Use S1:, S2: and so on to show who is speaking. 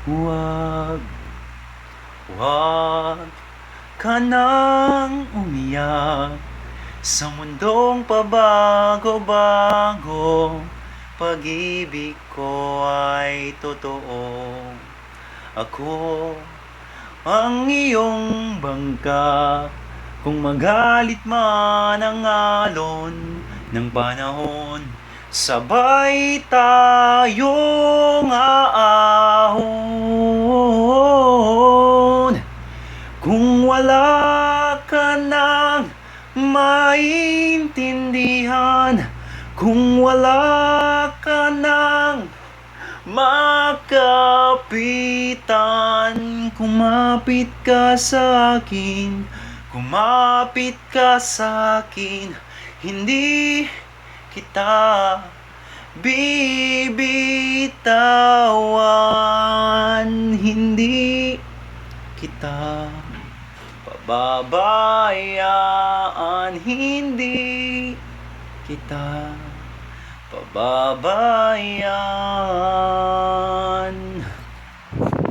S1: Huwag, huwag ka nang umiyak sa mundong pabago-bago. Pag-ibig ko ay totoo. Ako ang iyong bangka. Kung magalit man ang alon ng panahon, sabay tayong aahon. Kung wala ka nang maintindihan, kung wala ka nang makapitan, kumapit ka sa akin, kumapit ka sa akin, hindi kita bibitawan, hindi kita pababayaan, hindi kita pababayaan.